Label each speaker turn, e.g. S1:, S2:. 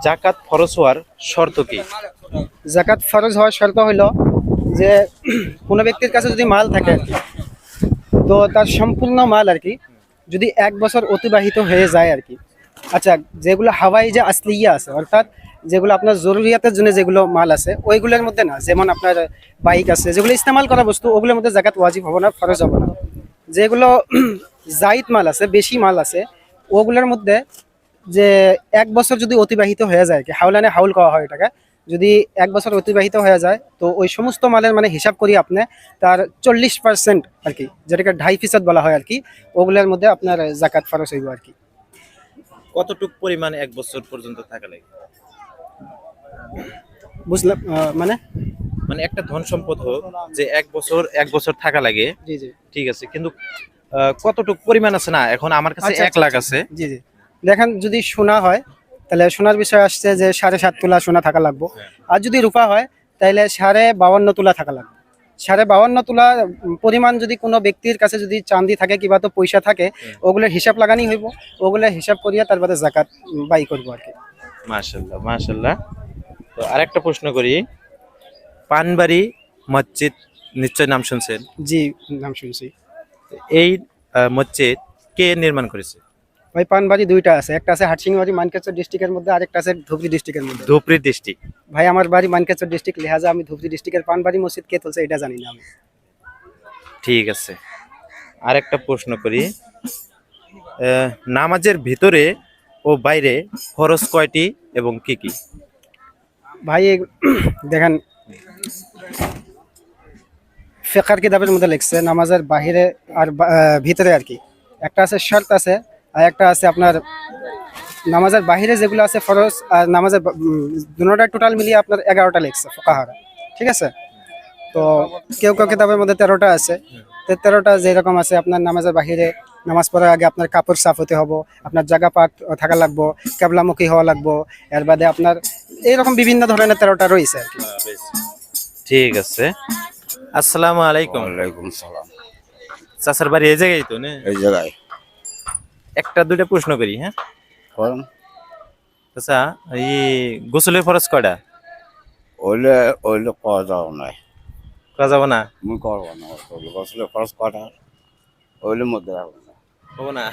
S1: জাকাত ফরজ হওয়ার শর্ত কি?
S2: জাকাত ফরজ হওয়ার শর্ত হলো যে কোনো ব্যক্তির কাছে যদি মাল থাকে আর কি, তো তার সম্পূর্ণ মাল আর কি যদি 1 বছর অতিবাহিত হয়ে যায় আর কি। আচ্ছা, যেগুলো হাওয়াই যে আসলিয়া আছে, অর্থাৎ যেগুলো আপনার জরুরিয়াতের জন্য যেগুলো মাল আছে ওইগুলোর মধ্যে না, যেমন আপনার বাইক আছে, যেগুলো ইস্তেমাল করা বস্তু, ওগুলোর মধ্যে জাকাত ওয়াজিব হবে না, ফরজ হবে না। যেগুলো জাইদ মাল আছে, বেশি মাল আছে, ওগুলোর মধ্যে যে 1 বছর যদি অতিবাহিত হয়ে যায়, কি হাউলানে হাউল করা হয় এটাকে, যদি 1 বছর অতিবাহিত হয়ে যায় তো ওই সমস্ত মালের মানে হিসাব করি আপনি তার 40% আর কি, যেটাকে 2.5% বলা হয় আর কি, ওগুলোর মধ্যে আপনার জাকাত ফরজ হইব আর কি।
S1: কতটুক পরিমাণ 1 বছর পর্যন্ত থাকা লাগে?
S2: বুঝলাম, মানে
S1: মানে একটা ধন সম্পদ হোক যে 1 বছর থাকা লাগে,
S2: জি জি
S1: ঠিক আছে, কিন্তু কতটুক পরিমাণ আছে না, এখন আমার কাছে
S2: আচ্ছা
S1: 1 লাখ আছে।
S2: জি জি, দেখেন যদি সোনা হয় তাহলে সোনার বিষয় আসছে যে 7.5 তোলা সোনা থাকা লাগবে। আর যদি রূপা হয় তাহলে 52.5 তোলা থাকা লাগবে। 52.5 তোলা পরিমাণ যদি কোনো ব্যক্তির কাছে যদি চাঁদি থাকে কিংবা তো পয়সা থাকে, ওগুলোর হিসাব লাগানি হইব, ওগুলো হিসাব করিয়া তারপরে জাকাত বাই করবো আর কি।
S1: মাশাআল্লাহ মাশাআল্লাহ। তো আরেকটা প্রশ্ন করি, পানবাড়ি মসজিদ নিশ্চয় নাম শুনছেন।
S2: জি, নাম শুনছি।
S1: এই মসজিদ কে নির্মাণ করেছে?
S2: ভাই পানবাড়ি দুইটা আছে, একটা আছে হাটসিংবাড়ি মানকেশ্বর ডিস্ট্রিক্টের মধ্যে, আরেকটা আছে ধুবড়ী ডিস্ট্রিক্টের মধ্যে।
S1: ধুপড়ি ডিস্ট্রিক্ট।
S2: ভাই আমার বাড়ি মানকেশ্বর ডিস্ট্রিক্ট, লিহাজা আমি ধুবড়ী ডিস্ট্রিক্টের পানবাড়ি মসজিদ কে তুলছে এটা জানি না আমি।
S1: ঠিক আছে, আরেকটা প্রশ্ন করি, নামাজের ভিতরে ও বাইরে ফরজ কয়টি এবং কি কি?
S2: ভাই দেখেন, ফিকহের কিতাবের মধ্যে লিখছে নামাজের বাহিরে আর ভিতরে আর কি একটা আছে শর্ত আছে, আর একটা আছে আপনার নামাজের বাহিরে যেগুলো আছে ফরজ, আর নামাজের দুটোটা টোটাল মিলিয়ে আপনার 11টা লিখছে ফোকাহারা। ঠিক আছে, তো কেউ কেউ কিতাবের মধ্যে 13টা আছে। তো 13টা যেরকম আছে, আপনার নামাজের বাহিরে নামাজ পড়ার আগে আপনার কাপড় সাফ হতে হবো, আপনার জায়গা পাক থাকা লাগবো, কেবলামুখী হওয়া লাগবো, এর বাদে আপনার এইরকম বিভিন্ন ধরনের 13টা রয়েছে আর কি।
S1: ঠিক আছে, আসসালামু আলাইকুম।
S3: ওয়ালাইকুম সালাম।
S1: চাচার বাড়ি এই জায়গায় তো না?
S3: এই জায়গায়
S1: একটা দুইটা প্রশ্ন করি, হ্যাঁ
S3: করেন
S1: চাচা, এই গোসলের ফরজ কয়টা?
S3: ওইলে ওইলে করা যাও নাই,
S1: করা যাবো না?
S3: মুই করবো না, ওইলে খরচ কটা ওইলে মধ্যে রাখবো না।
S1: হবো না।